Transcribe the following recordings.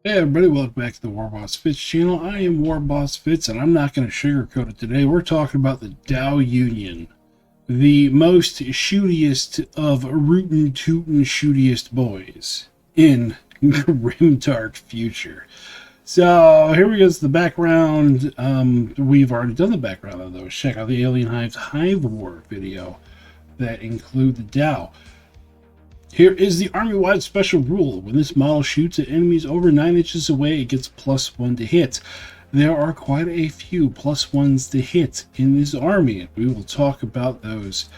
Hey everybody, welcome back to the warbossfitz channel. I am warbossfitz, and I'm not going to sugarcoat it today. We're talking about the DAO Union, the most shootiest of rootin' tootin' shootiest boys in grim dark future. So here we go. It's the background. We've already done the background of those. Check out the Alien Hive's Hive War video that include the DAO. Here is the army-wide special rule. When this model shoots at enemies over 9 inches away, it gets +1 to hit. There are quite a few +1s to hit in this army, and we will talk about those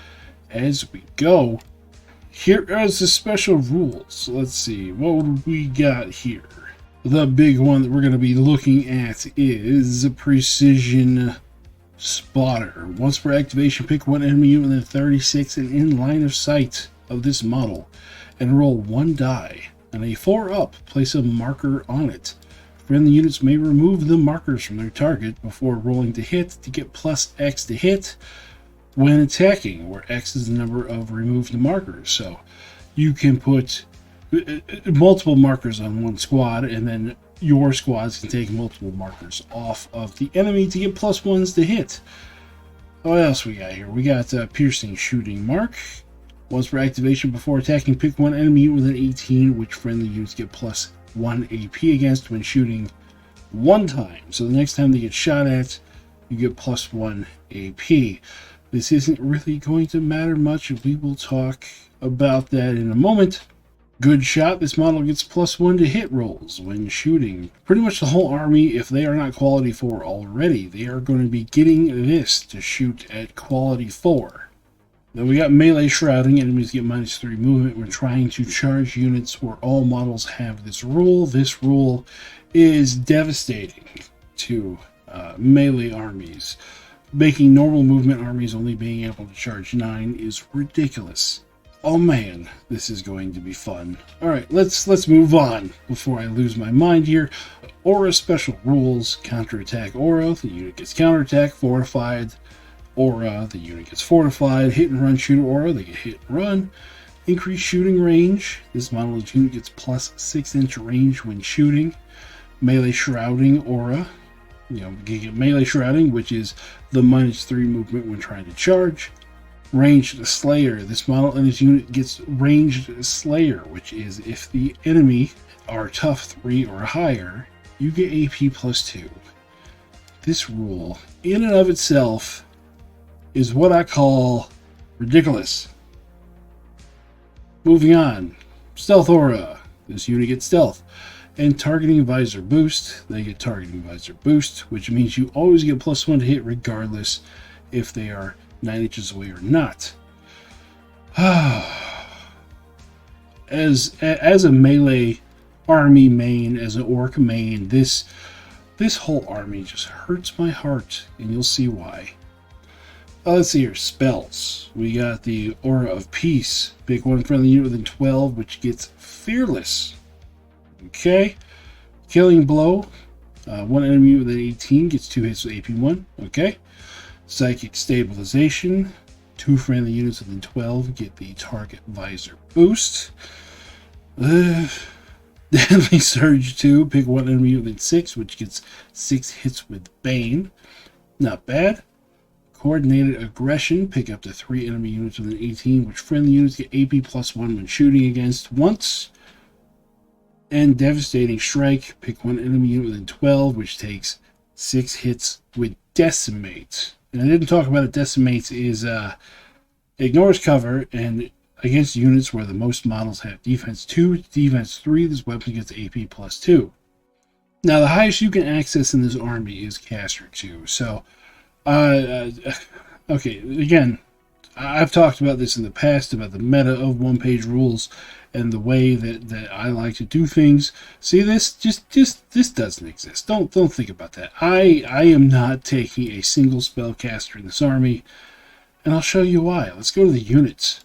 as we go. Here is the special rules. Let's see, what we got here? The big one that we're going to be looking at is Precision Spotter. Once per activation, pick one enemy unit within 36 and in line of sight of this model and roll 1 die. On a 4-up, place a marker on it. Friendly units may remove the markers from their target before rolling to hit to get +X to hit when attacking, where X is the number of removed markers. So you can put multiple markers on one squad, and then your squads can take multiple markers off of the enemy to get +1s to hit. What else we got here? We got Piercing Shooting Mark. Once per activation, before attacking, pick one enemy unit within 18, which friendly units get +1 AP against when shooting 1 time. So the next time they get shot at, you get +1 AP. This isn't really going to matter much. We will talk about that in a moment. Good shot. This model gets +1 to hit rolls when shooting. Pretty much the whole army, if they are not quality 4 already, they are going to be getting this to shoot at quality 4. Then we got melee shrouding. Enemies get -3 movement when trying to charge units, where all models have this rule. This rule is devastating to melee armies. Making normal movement armies only being able to charge 9 is ridiculous. Oh man, this is going to be fun. Alright, let's move on before I lose my mind here. Aura special rules. Counterattack aura. The unit gets counterattack. Fortified aura, the unit gets fortified. Hit and run shooter aura, they get hit and run. Increased shooting range, this model unit gets +6-inch range when shooting. Melee shrouding aura, you get melee shrouding, which is the -3 movement when trying to charge. Ranged slayer, this model and its unit gets ranged slayer, which is if the enemy are tough 3 or higher, you get AP +2. This rule in and of itself is what I call ridiculous. Moving on. Stealth aura. This unit gets stealth. And targeting visor boost. They get targeting visor boost, which means you always get +1 to hit regardless if they are 9 inches away or not. As a melee army main, as an orc main, this whole army just hurts my heart, and you'll see why. Let's see here. Spells. We got the Aura of Peace. Pick one friendly unit within 12, which gets Fearless. Okay. Killing Blow. One enemy within 18 gets 2 hits with AP1. Okay. Psychic Stabilization. 2 friendly units within 12 get the target visor boost. Deadly Surge 2. Pick one enemy within 6, which gets 6 hits with Bane. Not bad. Coordinated Aggression, pick up to 3 enemy units within 18, which friendly units get AP +1 when shooting against once. And Devastating Strike, pick one enemy unit within 12, which takes 6 hits with Decimate. And I didn't talk about it. Decimate is ignores cover, and against units where the most models have defense 2, defense 3, this weapon gets AP +2. Now the highest you can access in this army is Caster 2, so okay, again, I've talked about this in the past, about the meta of one-page rules and the way that I like to do things. See, this doesn't exist. Don't think about that. I am not taking a single spellcaster in this army, and I'll show you why. Let's go to the units.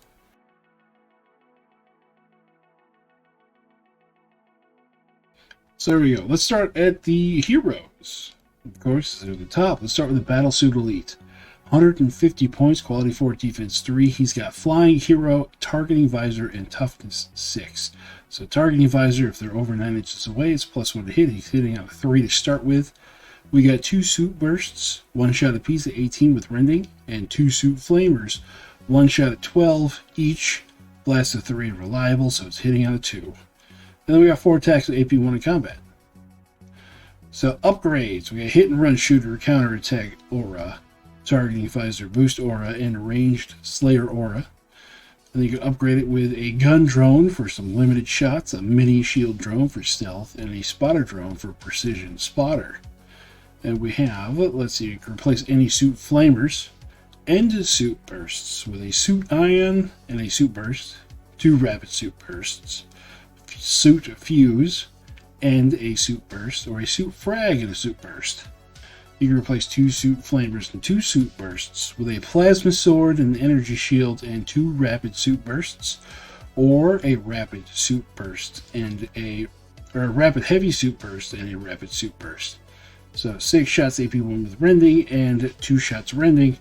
So there we go. Let's start at the heroes. Of course, they're at the top. Let's start with the Battlesuit Elite. 150 points, quality 4, defense 3. He's got flying, hero, targeting visor, and toughness 6. So targeting visor, if they're over 9 inches away, it's +1 to hit. He's hitting out of 3 to start with. We got 2 suit bursts, 1 shot apiece at 18 with rending, and 2 suit flamers, 1 shot at 12 each. Blast of 3 reliable, so it's hitting out of 2. And then we got 4 attacks with AP1 in combat. So upgrades, we got hit and run shooter, counter attack aura, targeting visor, boost aura, and ranged slayer aura. And then you can upgrade it with a gun drone for some limited shots, a mini shield drone for stealth, and a spotter drone for precision spotter. And we have, let's see, you can replace any suit flamers and suit bursts with a suit ion and a suit burst, 2 rapid suit bursts, suit fuse, and a suit burst, or a suit frag and a suit burst. You can replace 2 suit flamers and 2 suit bursts with a plasma sword and energy shield and 2 rapid suit bursts, or a rapid suit burst and a rapid heavy suit burst and a rapid suit burst. So 6 shots AP1 with rending and 2 shots rending.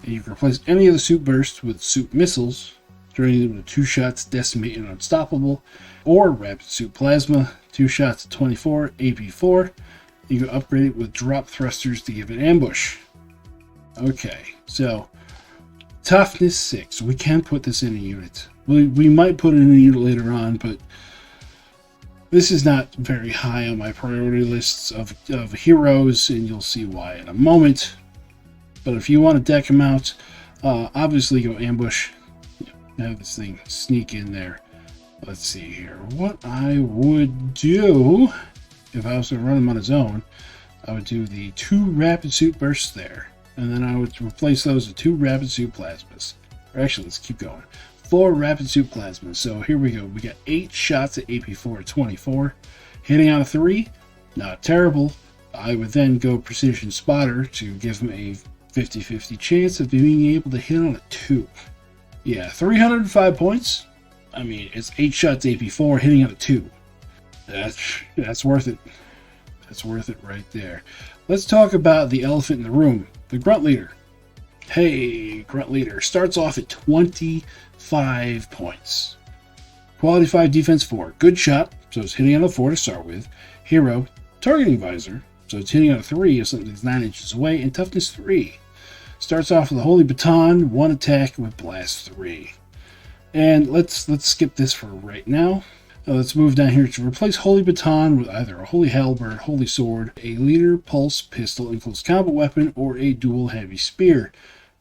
And you can replace any of the suit bursts with suit missiles, turning them to 2 shots decimate and unstoppable, or rapid suit plasma, 2 shots at 24 AP4. You can upgrade it with drop thrusters to give it ambush. Okay, so toughness 6. We can put this in a unit. We might put it in a unit later on, but this is not very high on my priority lists of heroes, and you'll see why in a moment. But if you want to deck them out, obviously go ambush. Have this thing sneak in there. Let's see here. What I would do, if I was to run him on his own, I would do the 2 rapid suit bursts there. And then I would replace those with 2 rapid suit plasmas. Or actually, let's keep going. 4 rapid suit plasmas. So here we go. We got 8 shots at AP4 at 24. Hitting out of 3, not terrible. I would then go precision spotter to give him a 50-50 chance of being able to hit on a 2. Yeah, 305 points. I mean, it's 8 shots AP4 hitting on a 2. That's worth it. That's worth it right there. Let's talk about the elephant in the room, the grunt leader. Hey, grunt leader starts off at 25 points. Quality 5, defense 4. Good shot, so it's hitting on a 4 to start with. Hero, targeting visor, so it's hitting on a 3 if something's 9 inches away. And toughness 3. Starts off with a holy baton, 1 attack with blast 3. And let's skip this for right now. Let's move down here to replace holy baton with either a holy halberd, holy sword, a leader pulse pistol and close combat weapon, or a dual heavy spear.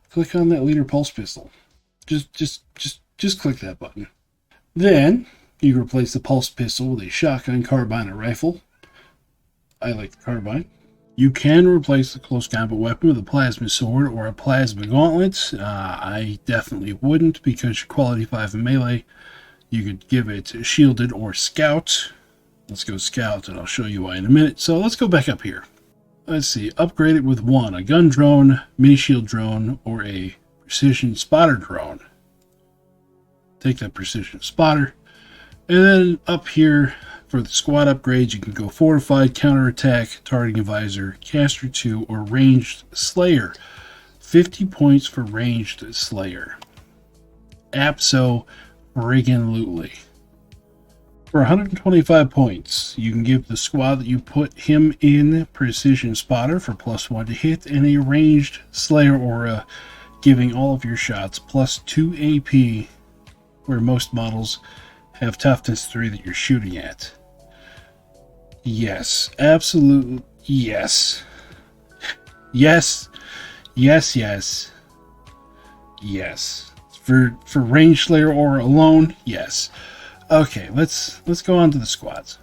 Click on that leader pulse pistol. Just click that button. Then you can replace the pulse pistol with a shotgun, carbine, or rifle. I like the carbine. You can replace the close combat weapon with a plasma sword or a plasma gauntlet. I definitely wouldn't, because your quality 5 in melee. You could give it shielded or scout. Let's go scout, and I'll show you why in a minute. So let's go back up here. Let's see. Upgrade it with 1, a gun drone, mini shield drone, or a precision spotter drone. Take that precision spotter. And then up here for the squad upgrades, you can go fortified, counterattack, targeting visor, caster 2, or ranged slayer. 50 points for ranged slayer. Abso-friggin-lutely. For 125 points, you can give the squad that you put him in precision spotter for +1 to hit, and a ranged slayer aura, giving all of your shots +2 AP, where most models have toughness 3 that you're shooting at. Yes, absolutely, yes. Yes, yes, yes, yes. For range slayer aura alone, yes. Okay, let's go on to the squads.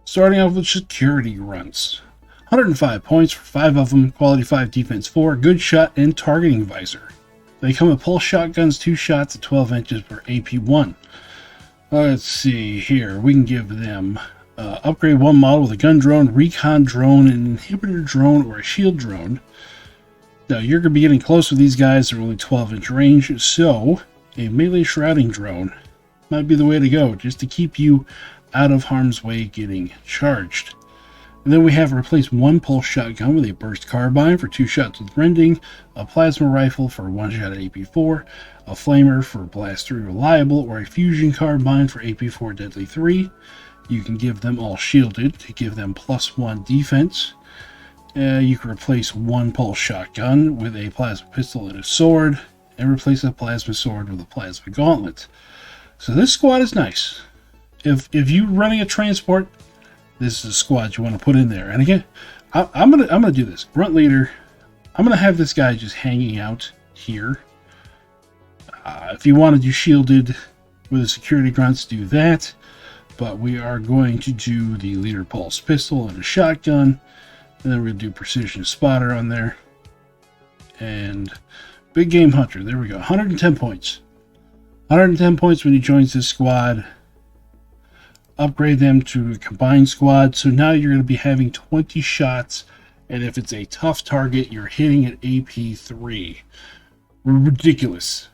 Starting off with security grunts. 105 points for 5 of them, quality 5, defense 4, good shot, and targeting visor. They come with pulse shotguns, 2 shots at 12 inches per AP1. Let's see here. We can give them upgrade 1 model with a gun drone, recon drone, an inhibitor drone, or a shield drone. Now, you're going to be getting close with these guys. They're only 12-inch range, so a melee shrouding drone might be the way to go, just to keep you out of harm's way getting charged. And then we have replace one pulse shotgun with a burst carbine for 2 shots with rending, a plasma rifle for 1 shot at AP4, a flamer for blast 3 reliable, or a fusion carbine for AP4 deadly 3. You can give them all shielded to give them +1 defense. You can replace one pulse shotgun with a plasma pistol and a sword, and replace a plasma sword with a plasma gauntlet. So this squad is nice. If you're running a transport, this is a squad you want to put in there. And again, I'm gonna do this. Grunt leader, I'm gonna have this guy just hanging out here. If you want to do shielded with a security grunts, do that. But we are going to do the leader pulse pistol and a shotgun, and then we're gonna do precision spotter on there. And big game hunter. There we go. 110 points. 110 points when he joins this squad. Upgrade them to a combined squad. So now you're going to be having 20 shots, and if it's a tough target, you're hitting at AP3. Ridiculous.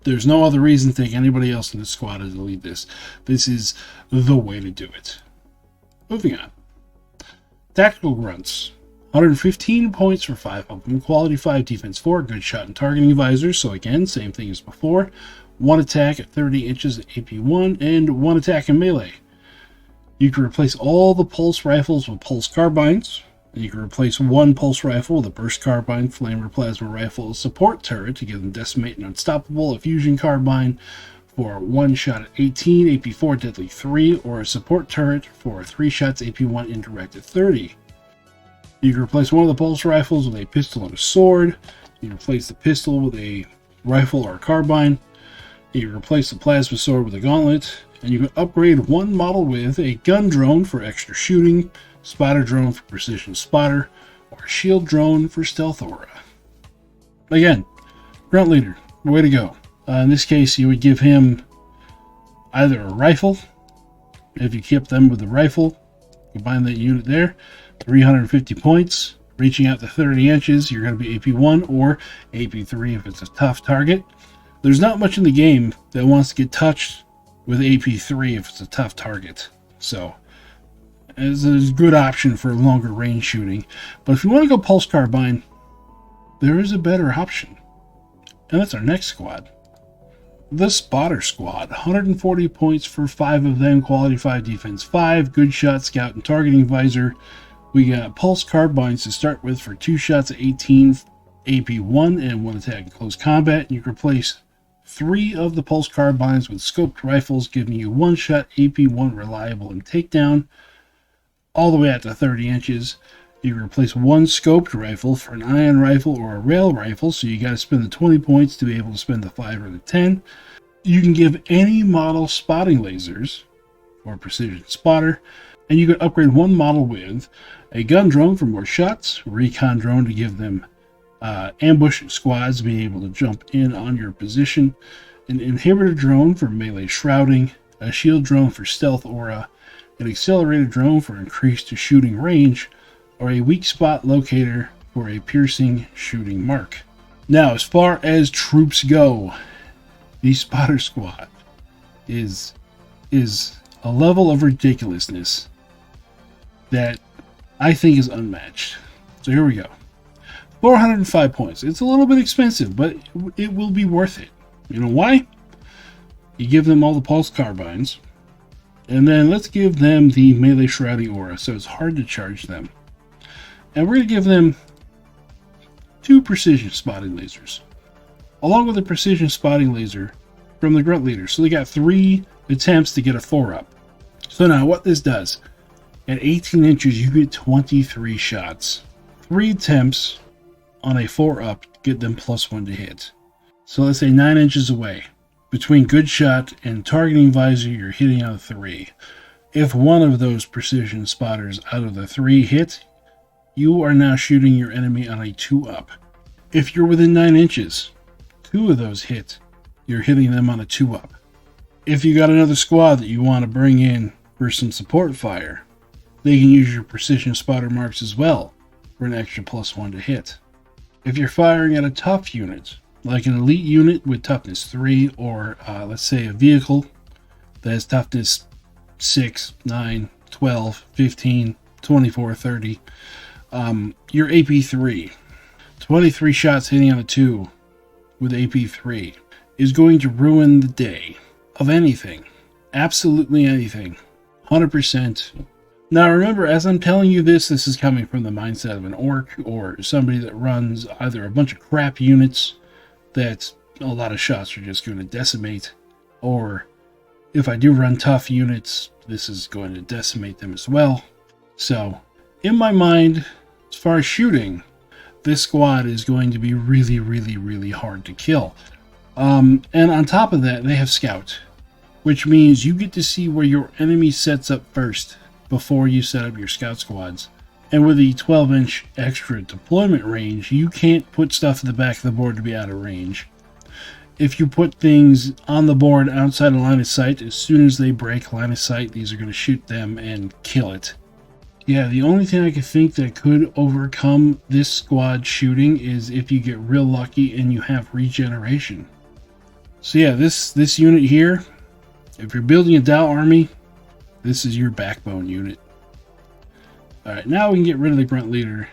There's no other reason to think anybody else in the squad is to lead this. This is the way to do it. Moving on. Tactical grunts. 115 points for 5 of them. Quality 5, defense 4, good shot and targeting visors. So again, same thing as before. 1 attack at 30 inches at AP1, and 1 attack in melee. You can replace all the pulse rifles with pulse carbines. And you can replace one pulse rifle with a burst carbine, flamer, plasma rifle, a support turret to give them decimate and unstoppable, a fusion carbine for 1 shot at 18, AP4 deadly 3, or a support turret for 3 shots AP1 indirect at 30. You can replace one of the pulse rifles with a pistol and a sword. You can replace the pistol with a rifle or a carbine. You can replace the plasma sword with a gauntlet. And you can upgrade one model with a gun drone for extra shooting, spotter drone for precision spotter, or a shield drone for stealth aura. Again, grunt leader, way to go. In this case, you would give him either a rifle. If you kept them with the rifle, combine that unit there, 350 points, reaching out to 30 inches, you're going to be AP1 or AP3 if it's a tough target. There's not much in the game that wants to get touched with AP3 if it's a tough target. So it's a good option for longer range shooting. But if you want to go pulse carbine, there is a better option. And that's our next squad. The Spotter Squad. 140 points for 5 of them. Quality 5, defense 5. Good shot, scout, and targeting visor. We got pulse carbines to start with for 2 shots at 18, AP1, and 1 attack in close combat. You can replace 3 of the pulse carbines with scoped rifles, giving you 1 shot AP1 reliable and takedown, all the way out to 30 inches. You can replace 1 scoped rifle for an ion rifle or a rail rifle, so you got to spend the 20 points to be able to spend the 5 or the 10. You can give any model spotting lasers or precision spotter, and you can upgrade one model with a gun drone for more shots, recon drone to give them ambush squads being able to jump in on your position, an inhibitor drone for melee shrouding, a shield drone for stealth aura, an accelerated drone for increased shooting range, or a weak spot locator for a piercing shooting mark. Now, as far as troops go, the Spotter Squad is a level of ridiculousness that I think is unmatched. So here we go. 405 points. It's a little bit expensive, but it will be worth it. You know why? You give them all the pulse carbines, and then let's give them the melee shrouding aura, so it's hard to charge them. And we're going to give them 2 precision spotting lasers, along with a precision spotting laser from the grunt leader. So they got 3 attempts to get a 4-up. So now what this does, at 18 inches, you get 23 shots. 3 attempts on a 4-up get them +1 to hit. So let's say 9 inches away. Between good shot and targeting visor, you're hitting out of 3. If one of those precision spotters out of the 3 hit, you are now shooting your enemy on a 2-up. If you're within 9 inches, 2 of those hit, you're hitting them on a 2-up. If you got another squad that you want to bring in for some support fire, they can use your precision spotter marks as well for an extra +1 to hit. If you're firing at a tough unit, like an elite unit with toughness 3, or let's say a vehicle that has toughness 6, 9, 12, 15, 24, 30. Your AP3, 23 shots hitting on a 2 with AP3 is going to ruin the day of anything. Absolutely anything. 100%. Now remember, as I'm telling you this is coming from the mindset of an orc or somebody that runs either a bunch of crap units that a lot of shots are just going to decimate, or if I do run tough units, this is going to decimate them as well. So, in my mind, as far as shooting, this squad is going to be really, really, really hard to kill. And on top of that, they have Scout, which means you get to see where your enemy sets up first before you set up your Scout squads. And with the 12-inch extra deployment range, you can't put stuff at the back of the board to be out of range. If you put things on the board outside of line of sight, as soon as they break line of sight, these are going to shoot them and kill it. Yeah, the only thing I could think that could overcome this squad shooting is if you get real lucky and you have regeneration. So yeah, this unit here, if you're building a DAO army, this is your backbone unit. Alright, now we can get rid of the grunt leader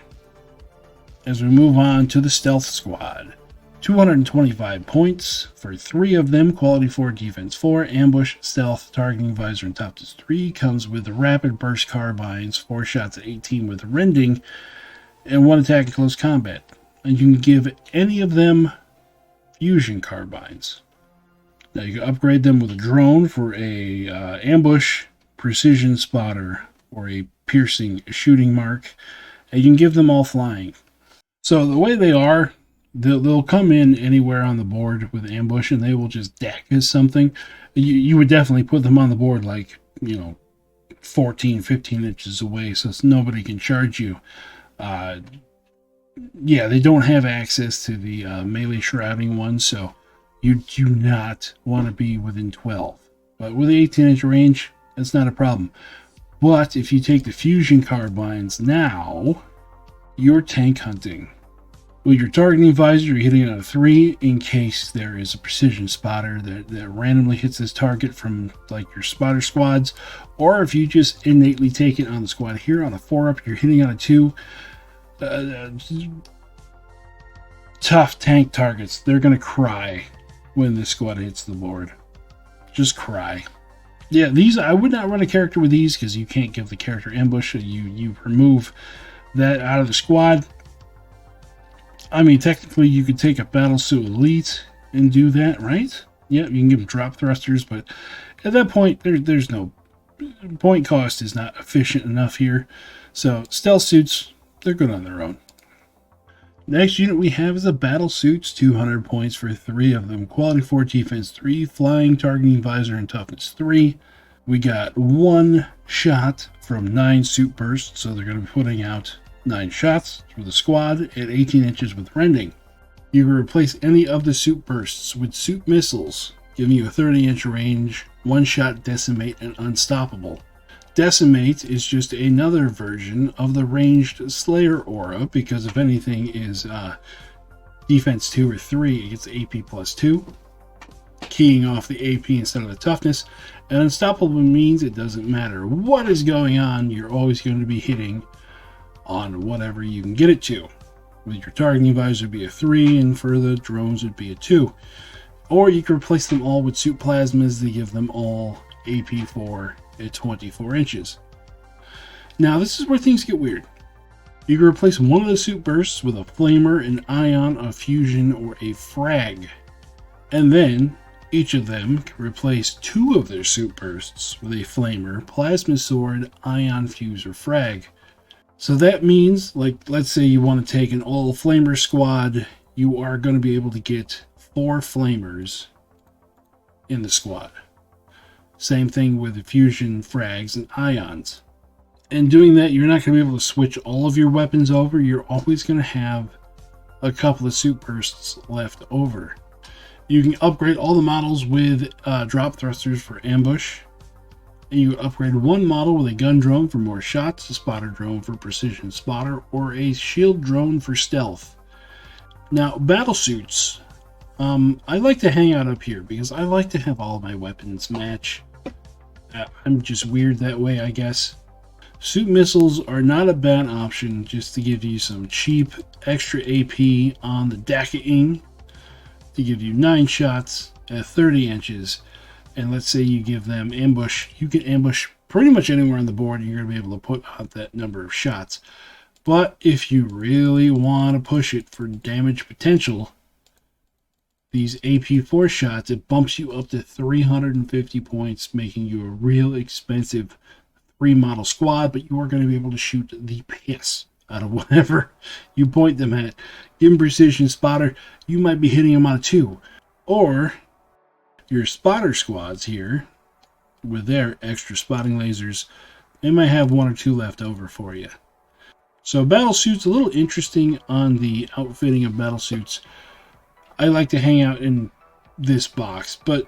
as we move on to the stealth squad. 225 points for 3 of them, quality 4, defense 4, ambush, stealth, targeting, visor, and toughness 3. Comes with the rapid burst carbines, 4 shots at 18 with rending, and 1 attack in close combat. And you can give any of them fusion carbines. Now you can upgrade them with a drone for a ambush, precision spotter, or a piercing shooting mark, and you can give them all flying. So the way they are, they'll come in anywhere on the board with ambush, and they will just deck as something. You would definitely put them on the board like, 14, 15 inches away so nobody can charge you. Yeah, they don't have access to the melee shrouding one, so you do not want to be within 12. But with the 18-inch range, that's not a problem. But if you take the fusion carbines now, you're tank hunting. With your targeting visor, you're hitting on a 3 in case there is a precision spotter that randomly hits this target from like your spotter squads. Or if you just innately take it on the squad here on a 4-up, you're hitting on a 2. Tough tank targets. They're going to cry when this squad hits the board. Just cry. Yeah, these I would not run a character with these because you can't give the character ambush. You remove that out of the squad. I mean, technically, you could take a Battlesuit Elite and do that, right? Yeah, you can give them drop thrusters, but at that point, there's no point cost is not efficient enough here. So stealth suits, they're good on their own. Next unit we have is the Battlesuits, 200 points for 3 of them. Quality 4, defense 3, flying, targeting, visor, and toughness 3. We got 1 shot from 9 suit bursts, so they're going to be putting out 9 shots for the squad at 18 inches with rending. You can replace any of the suit bursts with suit missiles, giving you a 30-inch range, 1-shot decimate, and unstoppable. Decimate is just another version of the ranged Slayer aura, because if anything is defense 2 or 3, it gets AP plus 2, keying off the AP instead of the toughness. And unstoppable means it doesn't matter what is going on, you're always going to be hitting on whatever you can get it to. With your targeting visor would be a 3, and for the drones would be a 2. Or you can replace them all with suit plasmas to give them all AP4 at 24 inches. Now this is where things get weird. You can replace one of the suit bursts with a flamer, an ion, a fusion, or a frag. And then each of them can replace 2 of their suit bursts with a flamer, plasma sword, ion, fuse, or frag. So that means, like, let's say you want to take an all flamer squad, you are going to be able to get 4 flamers in the squad. Same thing with the fusion, frags, and ions. And doing that, you're not going to be able to switch all of your weapons over. You're always going to have a couple of suit bursts left over. You can upgrade all the models with drop thrusters for ambush. And you upgrade one model with a gun drone for more shots, a spotter drone for precision spotter, or a shield drone for stealth. Now, battle suits. I like to hang out up here because I like to have all my weapons match. I'm just weird that way, I guess. Suit missiles are not a bad option just to give you some cheap extra AP on the Dakaing, to give you 9 shots at 30 inches. And let's say you give them ambush, you can ambush pretty much anywhere on the board and you're going to be able to put out that number of shots. But if you really want to push it for damage potential, these AP 4 shots, it bumps you up to 350 points, making you a real expensive 3-model squad, but you are going to be able to shoot the piss out of whatever you point them at. Give them precision spotter, you might be hitting them on a 2. Or your spotter squads here, with their extra spotting lasers, they might have 1 or 2 left over for you. So battle suits, a little interesting on the outfitting of battle suits. I like to hang out in this box, but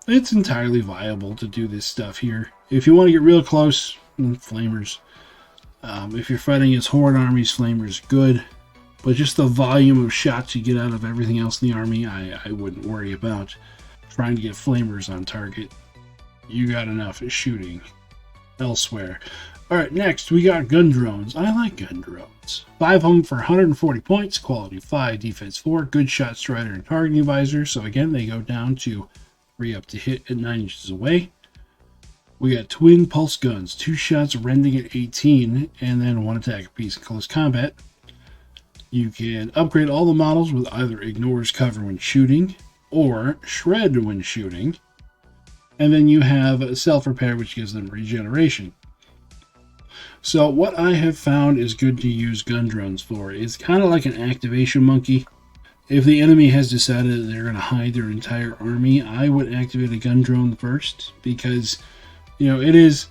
it's entirely viable to do this stuff here. If you want to get real close, flamers. If you're fighting as horde armies, flamers good. But just the volume of shots you get out of everything else in the army, I wouldn't worry about trying to get flamers on target. You got enough shooting elsewhere. Alright, next we got gun drones. I like gun drones. 5 of them for 140 points, quality 5, defense 4, good shot, strider, and targeting visor. So again, they go down to 3 up to hit at 9 inches away. We got twin pulse guns, 2 shots rending at 18, and then 1 attack apiece in close combat. You can upgrade all the models with either ignores cover when shooting, or shred when shooting. And then you have self-repair, which gives them regeneration. So what I have found is good to use gun drones for is kind of like an activation monkey. If the enemy has decided that they're going to hide their entire army, I would activate a gun drone first, because, you know, it is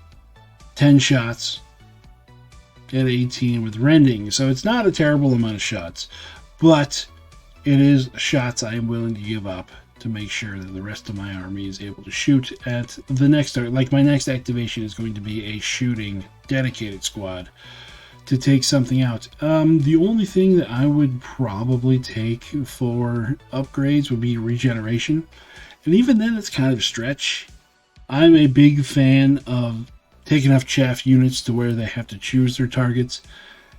10 shots at 18 with rending, so it's not a terrible amount of shots, but it is shots I am willing to give up to make sure that the rest of my army is able to shoot at the next, like my next activation is going to be a shooting dedicated squad to take something out. The only thing that I would probably take for upgrades would be regeneration, and even then it's kind of a stretch. I'm a big fan of taking enough chaff units to where they have to choose their targets,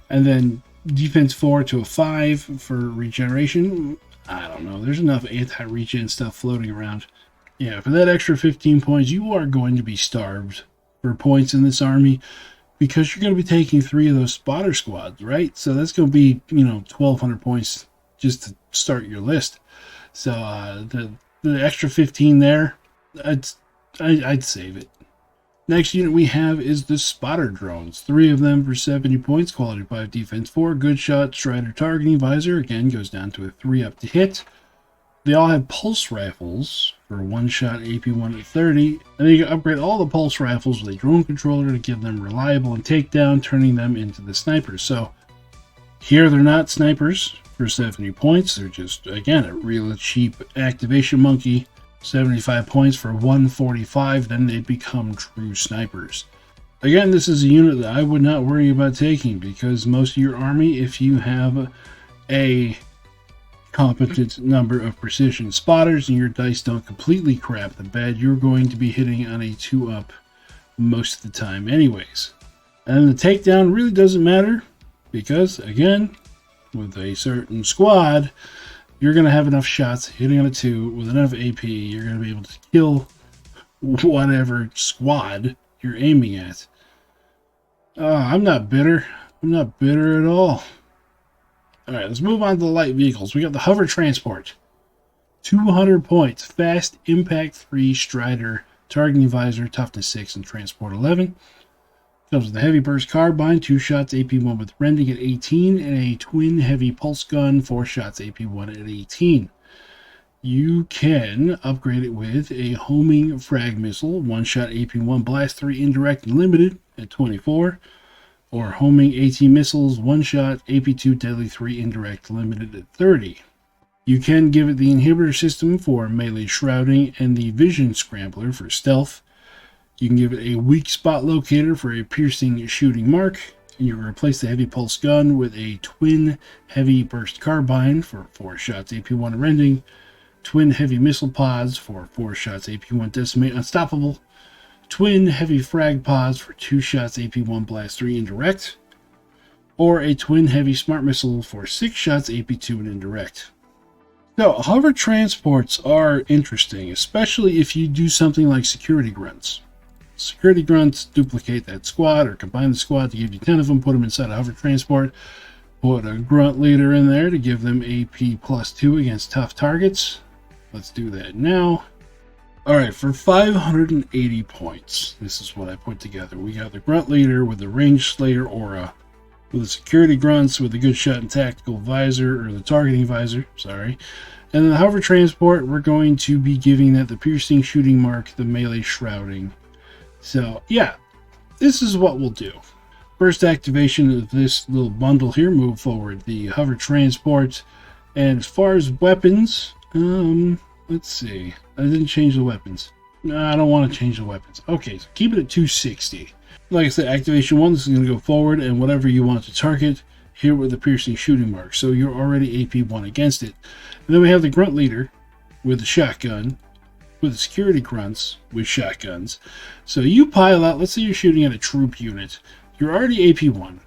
and then defense 4 to a 5 for regeneration. I don't know, there's enough anti-regen stuff floating around. Yeah, for that extra 15 points, you are going to be starved for points in this army, because you're going to be taking 3 of those spotter squads, right? So that's going to be, you know, 1,200 points just to start your list. So the extra 15 there, I'd save it. Next unit we have is the spotter drones. 3 of them for 70 points, quality 5, defense 4, good shot, strider, targeting visor. Again, goes down to a 3 up to hit. They all have pulse rifles for 1 shot, AP 1 at 30. And then you can upgrade all the pulse rifles with a drone controller to give them reliable and takedown, turning them into the snipers. So here they're not snipers for 70 points. They're just, again, a real cheap activation monkey. 75 points for 145, then they become true snipers. Again, this is a unit that I would not worry about taking, because most of your army, if you have a competent number of precision spotters and your dice don't completely crap the bed, you're going to be hitting on a 2-up most of the time anyways. And the takedown really doesn't matter, because again, with a certain squad, you're going to have enough shots hitting on a 2 with enough AP, you're going to be able to kill whatever squad you're aiming at. I'm not bitter. I'm not bitter at all. Alright, let's move on to the light vehicles. We got the hover transport. 200 points. Fast, impact 3, strider, targeting visor, toughness 6, and transport 11. Comes with a heavy burst carbine, 2 shots, AP 1 with rending at 18, and a twin heavy pulse gun, 4 shots, AP 1 at 18. You can upgrade it with a homing frag missile, 1 shot, AP 1, blast 3, indirect and limited at 24. Or homing AT missiles, 1 shot, AP 2, deadly 3, indirect, limited at 30. You can give it the inhibitor system for melee shrouding and the vision scrambler for stealth. You can give it a weak spot locator for a piercing shooting mark, and you can replace the heavy pulse gun with a twin heavy burst carbine for 4 shots, AP 1 rending, twin heavy missile pods for 4 shots, AP 1 decimate unstoppable, twin heavy frag pods for 2 shots AP1 blast 3 indirect, or a twin heavy smart missile for 6 shots AP2 and indirect. Now, hover transports are interesting, especially if you do something like security grunts. Security grunts duplicate that squad or combine the squad to give you 10 of them, put them inside a hover transport, put a grunt leader in there to give them AP +2 against tough targets. Let's do that now. Alright, for 580 points, this is what I put together. We got the grunt leader with the ranged slayer aura, with the security grunts with the good shot and tactical visor, or the targeting visor, sorry. And then the hover transport, we're going to be giving that the piercing shooting mark, the melee shrouding. So, yeah, this is what we'll do. First activation of this little bundle here, move forward the hover transport. And as far as weapons, let's see. I didn't change the weapons. No, I don't want to change the weapons. Okay, so keep it at 260. Like I said, activation 1, this is going to go forward, and whatever you want to target, here with the piercing shooting mark. So you're already AP1 against it. And then we have the grunt leader with the shotgun, with the security grunts with shotguns. So you pile out, let's say you're shooting at a troop unit. You're already AP1.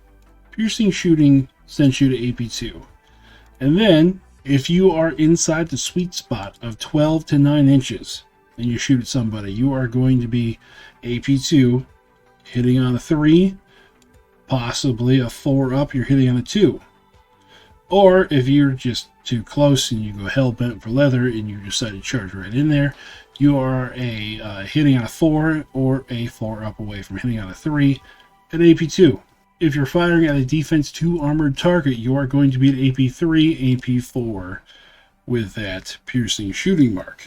Piercing shooting sends you to AP2. And then, if you are inside the sweet spot of 12 to 9 inches and you shoot at somebody, you are going to be AP2, hitting on a 3, possibly a 4 up, you're hitting on a 2. Or if you're just too close and you go hell-bent for leather and you decide to charge right in there, you are hitting on a 4 or a 4 up away from hitting on a 3 at AP2. If you're firing at a defense 2 armored target, you are going to be at AP3, AP4 with that piercing shooting mark.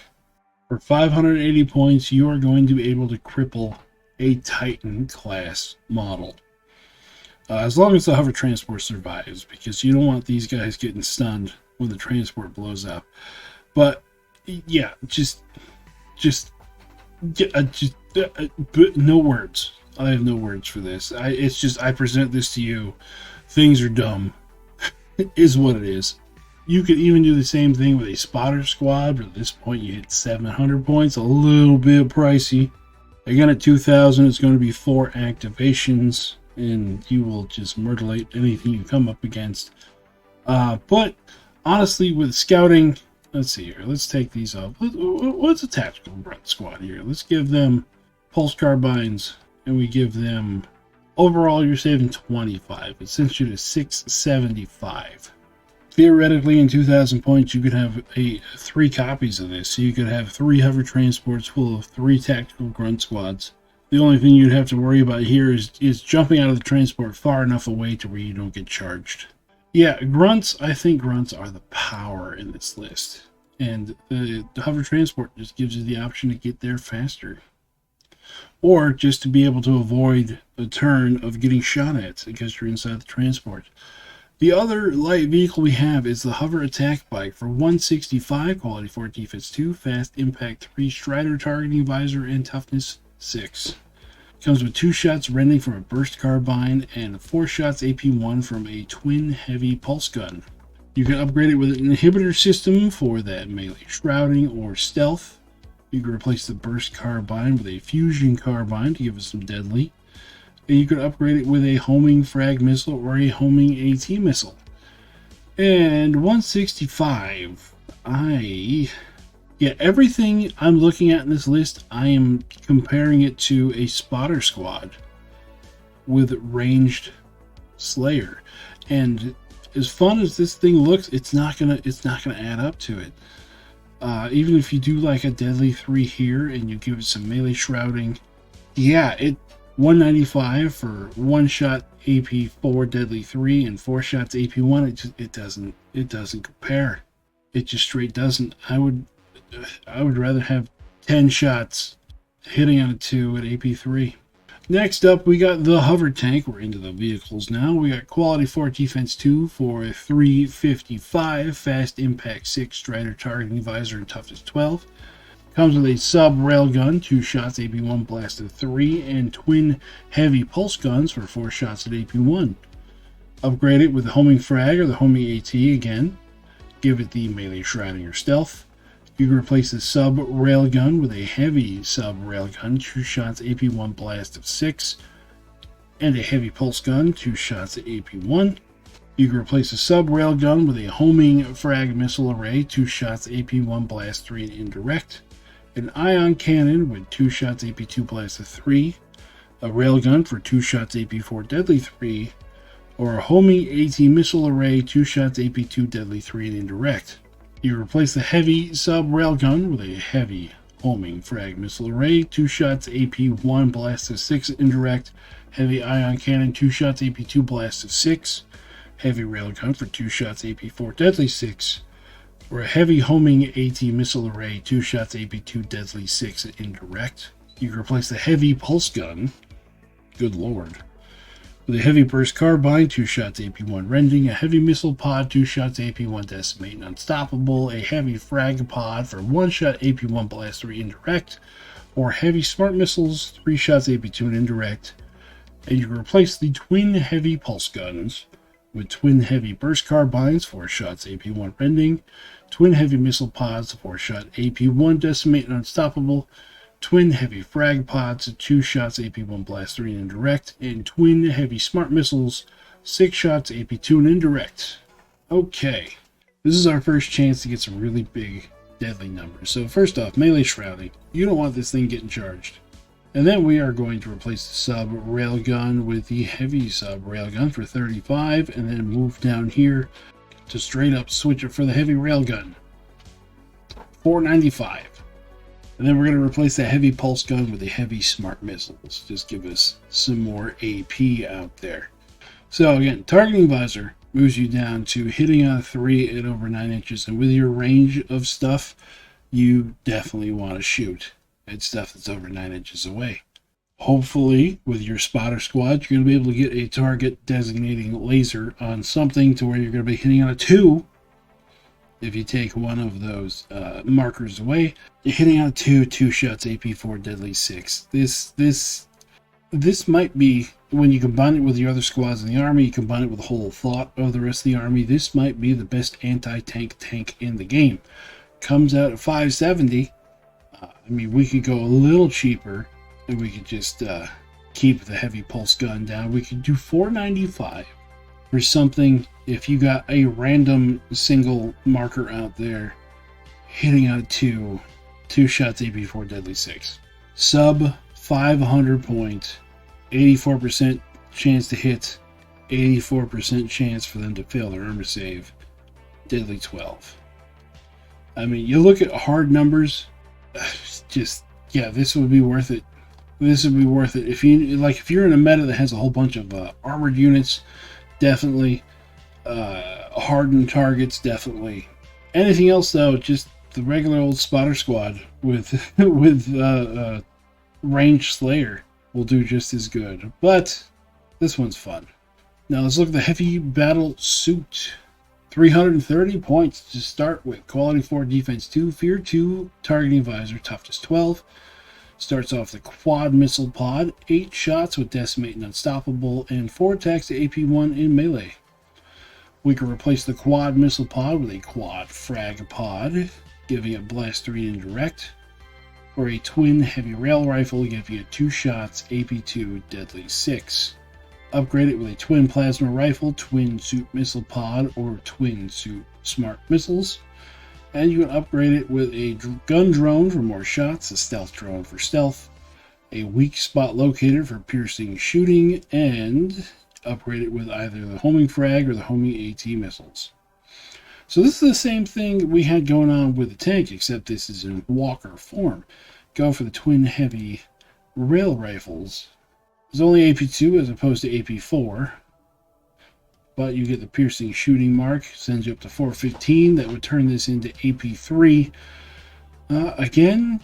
For 580 points, you are going to be able to cripple a Titan class model. As long as the hover transport survives, because you don't want these guys getting stunned when the transport blows up. But yeah, no words. I have no words for this. I present this to you. Things are dumb. Is what it is. You could even do the same thing with a spotter squad, but at this point you hit 700 points. A little bit pricey. Again, at 2,000, it's going to be 4 activations, and you will just mutilate anything you come up against. But honestly, with scouting, let's see here. Let's take these off. What's a tactical grunt squad here? Let's give them pulse carbines, and we give them, overall, you're saving 25. It sends you to 675. Theoretically, in 2,000 points, you could have 3 copies of this. So you could have 3 hover transports full of 3 tactical grunt squads. The only thing you'd have to worry about here is jumping out of the transport far enough away to where you don't get charged. Yeah, grunts, I think grunts are the power in this list. And the hover transport just gives you the option to get there faster. Or just to be able to avoid a turn of getting shot at because you're inside the transport. The other light vehicle we have is the Hover Attack Bike for 165, Quality 4, Defense 2, Fast Impact 3, Strider Targeting Visor, and Toughness 6. Comes with 2 shots rending from a burst carbine and 4 shots AP1 from a twin heavy pulse gun. You can upgrade it with an inhibitor system for that melee shrouding or stealth. You can replace the burst carbine with a fusion carbine to give us some deadly. And you could upgrade it with a homing frag missile or a homing AT missile. And 165, everything I'm looking at in this list, I am comparing it to a spotter squad with ranged slayer. And as fun as this thing looks, it's not gonna add up to it. Even if you do like a deadly 3 here and you give it some melee shrouding, yeah, 195 for 1 shot AP4 deadly 3 and 4 shots AP1. It doesn't compare. It just straight doesn't. I would rather have 10 shots hitting on a 2 at AP3. Next up, we got the hover tank. We're into the vehicles now. We got Quality 4 Defense 2 for 355, Fast Impact 6, Strider Targeting Visor, and Toughness 12. Comes with a sub railgun, 2 shots AP1 blasted 3, and twin heavy pulse guns for 4 shots at AP1. Upgrade it with the homing frag or the homing AT again. Give it the melee shrouding or stealth. You can replace the sub railgun with a heavy sub railgun, 2 shots AP1 blast of 6, and a heavy pulse gun, 2 shots at AP1. You can replace a sub railgun with a homing frag missile array, 2 shots AP1 blast 3 and indirect, an ion cannon with 2 shots AP2 blast of 3, a railgun for 2 shots AP4 deadly 3, or a homing AT missile array, 2 shots AP2 deadly 3 and indirect. You replace the heavy sub railgun with a heavy homing frag missile array, 2 shots AP1 blast of 6 indirect, heavy ion cannon, 2 shots AP2 blast of 6, heavy railgun for 2 shots AP4 deadly 6, or a heavy homing AT missile array, 2 shots AP2 deadly 6 indirect. You can replace the heavy pulse gun, good lord, with a heavy burst carbine, 2 shots AP1 rending, a heavy missile pod, 2 shots AP1 decimate and unstoppable, a heavy frag pod for 1 shot AP1 blast 3 indirect, or heavy smart missiles, 3 shots AP2 and indirect. And you can replace the twin heavy pulse guns with twin heavy burst carbines, 4 shots AP1 rending, twin heavy missile pods, 4 shot AP1 decimate and unstoppable, twin heavy frag pods, 2 shots AP1 blast 3 and indirect, and twin heavy smart missiles, 6 shots AP2 and indirect. Okay, this is our first chance to get some really big deadly numbers. So first off, melee shrouding. You don't want this thing getting charged. And then we are going to replace the sub railgun with the heavy sub railgun for 35, and then move down here to straight up switch it for the heavy railgun, 495. And then we're going to replace the heavy pulse gun with the heavy smart missiles. Just give us some more AP out there. So again, targeting visor moves you down to hitting on 3 at over 9 inches. And with your range of stuff, you definitely want to shoot at stuff that's over 9 inches away. Hopefully, with your spotter squad, you're going to be able to get a target designating laser on something to where you're going to be hitting on a 2. If you take one of those markers away, you're hitting on 2 shots AP4 deadly 6. This might be, when you combine it with your other squads in the army, you combine it with the whole thought of the rest of the army, this might be the best anti-tank tank in the game. Comes out at 570. I mean, we could go a little cheaper, and we could just keep the heavy pulse gun down. We could do 495 for something. If you got a random single marker out there hitting on 2 shots AP4 deadly 6, sub 500 point, 84% chance to hit, 84% chance for them to fail their armor save, deadly 12. I mean, you look at hard numbers, just, yeah, this would be worth it. This would be worth it. If you're in a meta that has a whole bunch of armored units, definitely. Hardened targets, definitely. Anything else though, just the regular old spotter squad with ranged slayer will do just as good. But this one's fun. Now let's look at the heavy battle suit. 330 points to start with. Quality 4, defense 2, fear 2, targeting visor, toughness 12. Starts off the quad missile pod, 8 shots with decimate and unstoppable, and 4 attacks to AP1 in melee. We can replace the quad missile pod with a quad frag pod, giving it blast 3 indirect, or a twin heavy rail rifle, giving it 2 shots, AP2 deadly 6. Upgrade it with a twin plasma rifle, twin suit missile pod, or twin suit smart missiles. And you can upgrade it with a gun drone for more shots, a stealth drone for stealth, a weak spot locator for piercing shooting, and upgrade it with either the homing frag or the homing AT missiles. So this is the same thing we had going on with the tank, except this is in walker form. Go for the twin heavy rail rifles. It's only AP2 as opposed to AP4. But you get the piercing shooting mark, sends you up to 415. That would turn this into AP3. Again,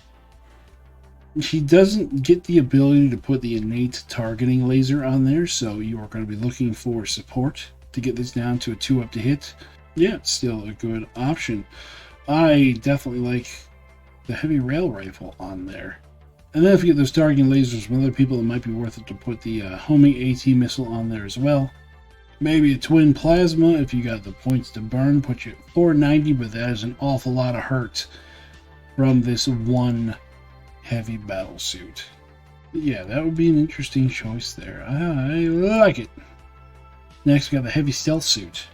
he doesn't get the ability to put the innate targeting laser on there, so you are going to be looking for support to get this down to a 2 up to hit. Yeah, it's still a good option. I definitely like the heavy rail rifle on there. And then if you get those targeting lasers from other people, it might be worth it to put the homing AT missile on there as well. Maybe a twin plasma if you got the points to burn, put you at 490, but that is an awful lot of hurt from this one heavy battle suit. Yeah, that would be an interesting choice there. I like it. Next, we got the heavy stealth suit.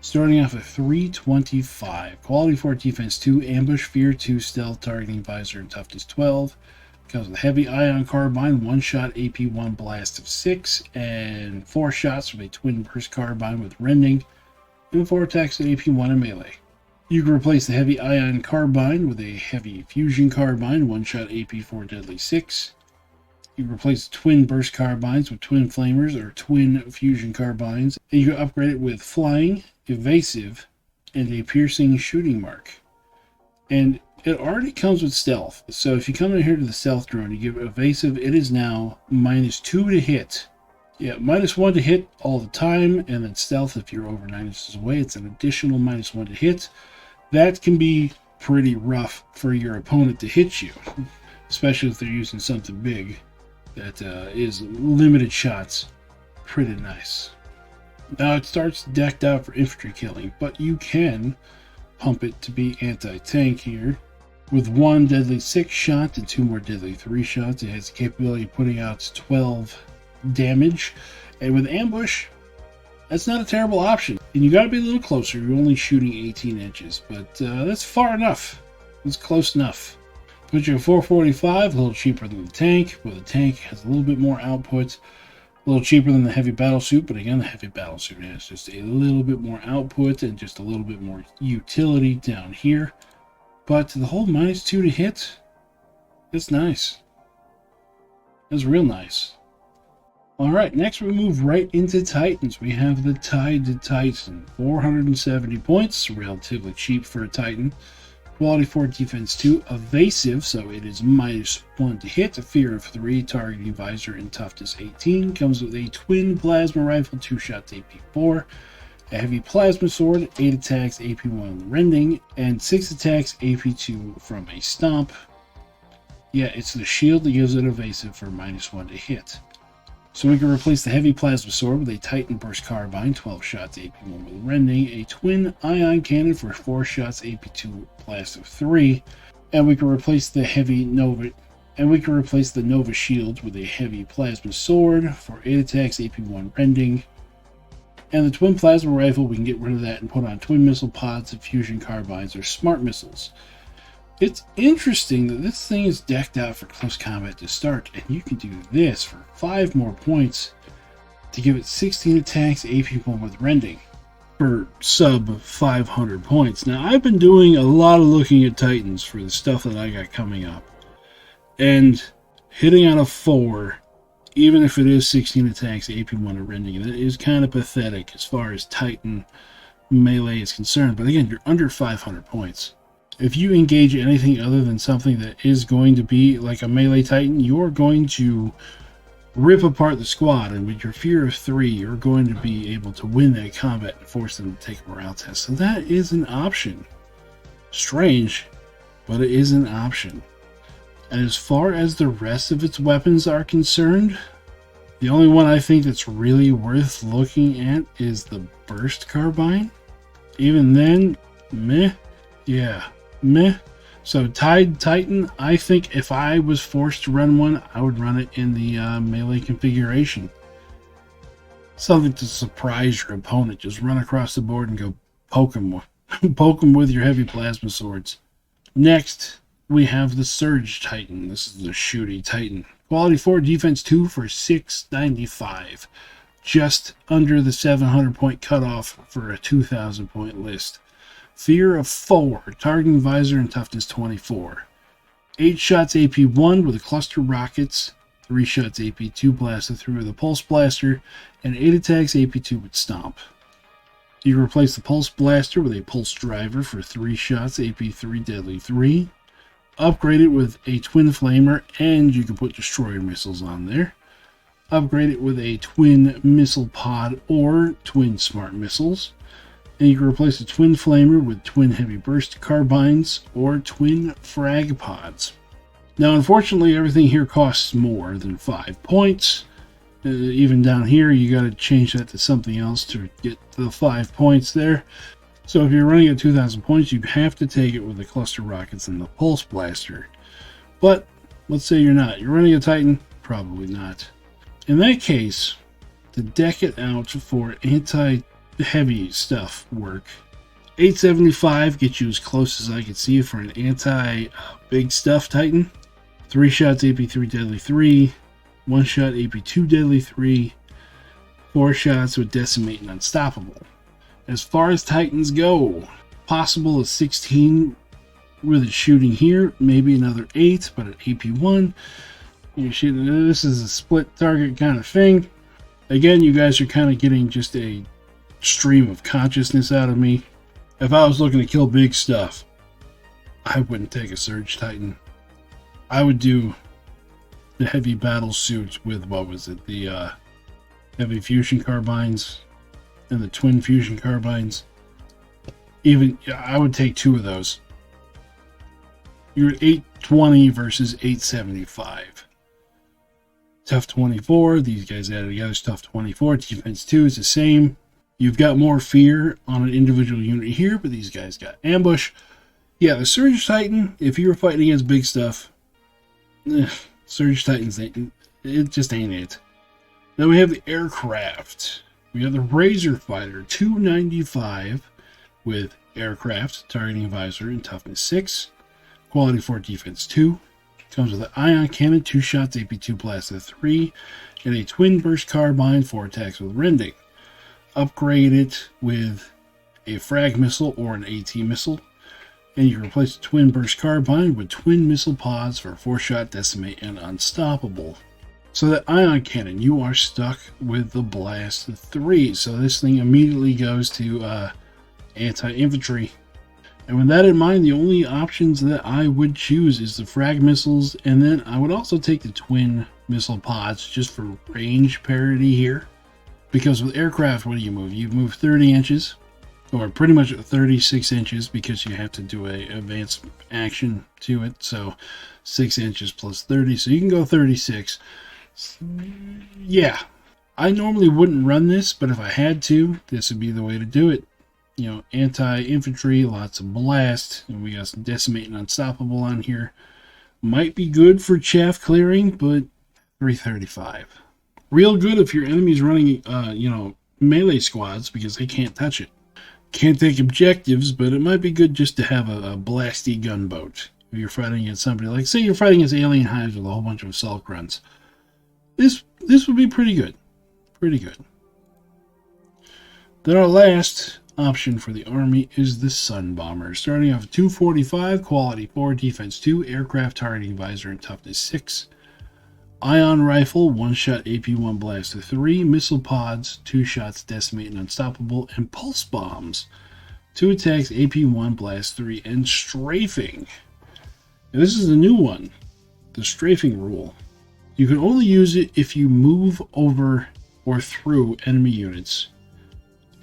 Starting off at 325. Quality 4, defense 2, ambush, fear 2, stealth, targeting visor, and toughness 12. Comes with a heavy ion carbine, 1-shot AP 1 blast of 6, and 4 shots with a twin burst carbine with rending, and 4 attacks with AP 1 and melee. You can replace the heavy ion carbine with a heavy fusion carbine, 1-shot AP 4 deadly 6. You can replace twin burst carbines with twin flamers or twin fusion carbines, and you can upgrade it with flying, evasive, and a piercing shooting mark. And it already comes with stealth, so if you come in here to the stealth drone, you give evasive, it is now -2 to hit. Yeah, -1 to hit all the time, and then stealth, if you're over 9 inches away, it's an additional -1 to hit. That can be pretty rough for your opponent to hit you, especially if they're using something big that is limited shots. Pretty nice. Now it starts decked out for infantry killing, but you can pump it to be anti-tank here. With 1 deadly 6 shot and 2 more deadly 3 shots, it has the capability of putting out 12 damage. And with ambush, that's not a terrible option. And you gotta be a little closer, you're only shooting 18 inches, but that's far enough. It's close enough. Put you at 445, a little cheaper than the tank, but the tank has a little bit more output. A little cheaper than the heavy battle suit, but again, the heavy battle suit has just a little bit more output and just a little bit more utility down here. But the whole -2 to hit, that's nice. That's real nice. Alright, next we move right into Titans. We have the Tide Titan. 470 points, relatively cheap for a Titan. Quality 4, defense 2, evasive, so it is -1 to hit, a fear of 3, targeting visor, and toughness 18. Comes with a twin plasma rifle, 2 shots AP 4, a heavy plasma sword, 8 attacks AP 1 rending, and 6 attacks AP 2 from a stomp. Yeah, it's the shield that gives it evasive for -1 to hit. So we can replace the heavy plasma sword with a Titan burst carbine, 12 shots AP1 with rending, a twin ion cannon for 4 shots AP2 blast of 3, and we can replace the Nova shield with a heavy plasma sword for 8 attacks AP1 rending, and the twin plasma rifle, we can get rid of that and put on twin missile pods and fusion carbines or smart missiles. It's interesting that this thing is decked out for close combat to start, and you can do this for 5 more points to give it 16 attacks, AP1 with rending for sub 500 points. Now, I've been doing a lot of looking at Titans for the stuff that I got coming up, and hitting on a 4, even if it is 16 attacks, AP1 with rending, that is kind of pathetic as far as Titan melee is concerned. But again, you're under 500 points. If you engage anything other than something that is going to be like a melee Titan, you're going to rip apart the squad, and with your fear of 3, you're going to be able to win that combat and force them to take a morale test. So that is an option. Strange, but it is an option. And as far as the rest of its weapons are concerned, the only one I think that's really worth looking at is the burst carbine. Even then, meh. Yeah. Meh. So Tide Titan, I think if I was forced to run one, I would run it in the melee configuration. Something to surprise your opponent. Just run across the board and go poke them with your heavy plasma swords. Next, we have the Surge Titan. This is the shooty Titan. Quality 4, defense 2 for 695. Just under the 700 point cutoff for a 2,000 point list. Fear of 4, targeting visor, and toughness 24. 8 shots AP1 with a cluster rockets, 3 shots AP2 blasted through with a pulse blaster, and 8 attacks AP2 with stomp. You replace the pulse blaster with a pulse driver for 3 shots AP3 deadly 3. Upgrade it with a twin flamer, and you can put destroyer missiles on there. Upgrade it with a twin missile pod or twin smart missiles. And you can replace the twin flamer with twin heavy burst carbines or twin frag pods. Now, unfortunately, everything here costs more than 5 points. Even down here, you got to change that to something else to get the 5 points there. So if you're running at 2,000 points, you have to take it with the cluster rockets and the pulse blaster. But let's say you're not. You're running a Titan? Probably not. In that case, to deck it out for anti-heavy stuff work, 875 gets you as close as I can see for an anti-big stuff Titan. 3 shots AP3 Deadly 3, 1 shot AP2 Deadly 3, 4 shots with Decimate and Unstoppable. As far as Titans go, possible is 16 with it shooting here, maybe another 8, but at AP1, you're shooting. This is a split target kind of thing. Again, you guys are kind of getting just a stream of consciousness out of me. If I was looking to kill big stuff, I wouldn't take a Surge Titan. I would do the heavy battle suits with, what was it, the heavy fusion carbines and the twin fusion carbines. Even, I would take 2 of those. You're at 820 versus 875. Tough 24, these guys added together is tough 24. Defense 2 is the same. You've got more fear on an individual unit here, but these guys got ambush. Yeah, the Surge Titan, if you were fighting against big stuff, Surge Titans, it just ain't it. Then we have the aircraft. We have the Razor Fighter, 295 with aircraft, targeting visor, and toughness 6. Quality 4, defense 2. Comes with an ion cannon, 2 shots, AP2 blast of 3, and a twin burst carbine, 4 attacks with rending. Upgrade it with a frag missile or an AT missile, and you replace the twin burst carbine with twin missile pods for 4-shot decimate and unstoppable. So that ion cannon, you are stuck with the blast of 3. So this thing immediately goes to anti-infantry. And with that in mind, the only options that I would choose is the frag missiles, and then I would also take the twin missile pods just for range parity here. Because with aircraft, what do you move? You move 30 inches, or pretty much 36 inches, because you have to do a advanced action to it. So 6 inches plus 30, so you can go 36. Yeah, I normally wouldn't run this, but if I had to, this would be the way to do it. You know, anti-infantry, lots of blast, and we got some decimate and unstoppable on here. Might be good for chaff clearing, but 335. Real good if your enemy's running, melee squads, because they can't touch it. Can't take objectives, but it might be good just to have a blasty gunboat. If you're fighting against somebody, like say you're fighting against alien hives with a whole bunch of assault grunts. This would be pretty good. Pretty good. Then our last option for the army is the Sun Bomber. Starting off at 245, quality 4, defense 2, aircraft targeting visor and toughness 6. Ion rifle, 1-shot AP1 blast of 3, missile pods, 2 shots decimate and unstoppable, and pulse bombs, 2 attacks AP1 blast 3, and strafing. Now, this is the new one, the strafing rule. You can only use it if you move over or through enemy units,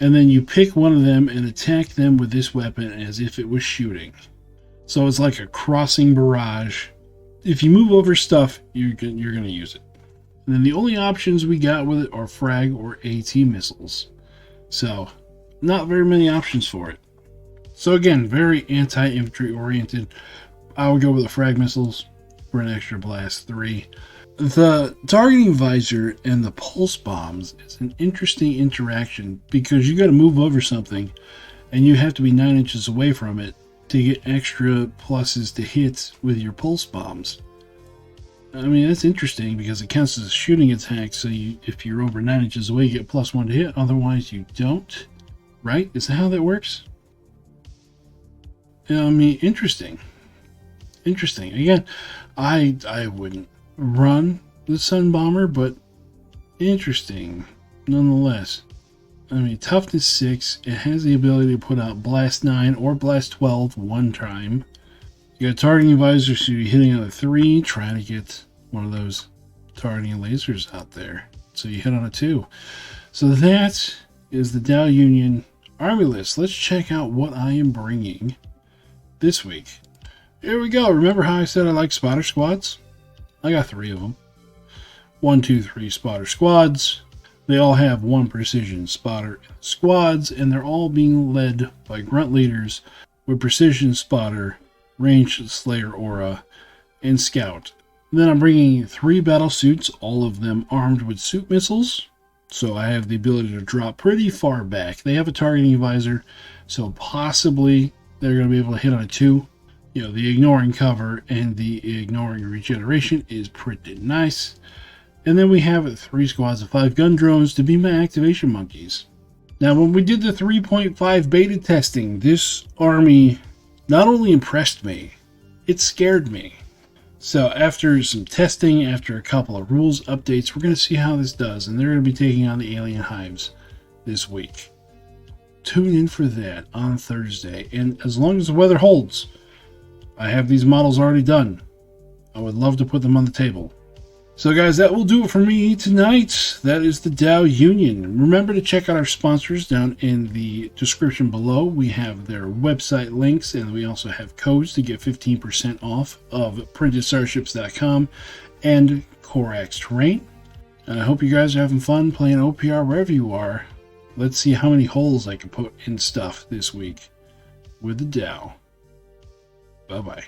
and then you pick one of them and attack them with this weapon as if it was shooting. So it's like a crossing barrage. If you move over stuff, you're going to use it. And then the only options we got with it are frag or AT missiles. So, not very many options for it. So again, very anti-infantry oriented. I would go with the frag missiles for an extra blast 3. The targeting visor and the pulse bombs is an interesting interaction because you got to move over something and you have to be 9 inches away from it to get extra pluses to hit with your pulse bombs. I mean, that's interesting because it counts as a shooting attack, so if you're over 9 inches away, you get +1 to hit, otherwise you don't. Right? Is that how that works? I mean, interesting. Interesting. Again, I wouldn't run the Sun Bomber, but interesting nonetheless. I mean, toughness 6, it has the ability to put out blast 9 or blast 12 one time. You got targeting visor, so you're hitting on a 3, trying to get one of those targeting lasers out there. So you hit on a 2. So that is the DAO Union Army list. Let's check out what I am bringing this week. Here we go. Remember how I said I like spotter squads? I got 3 of them. 1, 2, 3 spotter squads. They all have one precision spotter in the squads, and they're all being led by grunt leaders with precision spotter, ranged slayer aura, and scout. Then I'm bringing 3 battle suits, all of them armed with suit missiles. So I have the ability to drop pretty far back. They have a targeting visor, so possibly they're going to be able to hit on a 2. You know, the ignoring cover and the ignoring regeneration is pretty nice. And then we have 3 squads of 5 gun drones to be my activation monkeys. Now, when we did the 3.5 beta testing, this army not only impressed me, it scared me. So after some testing, after a couple of rules updates, we're going to see how this does. And they're going to be taking on the alien hives this week. Tune in for that on Thursday. And as long as the weather holds, I have these models already done. I would love to put them on the table. So guys, that will do it for me tonight. That is the DAO Union. Remember to check out our sponsors down in the description below. We have their website links, and we also have codes to get 15% off of PrintedStarships.com and Corax Terrain. And I hope you guys are having fun playing OPR wherever you are. Let's see how many holes I can put in stuff this week with the DAO. Bye-bye.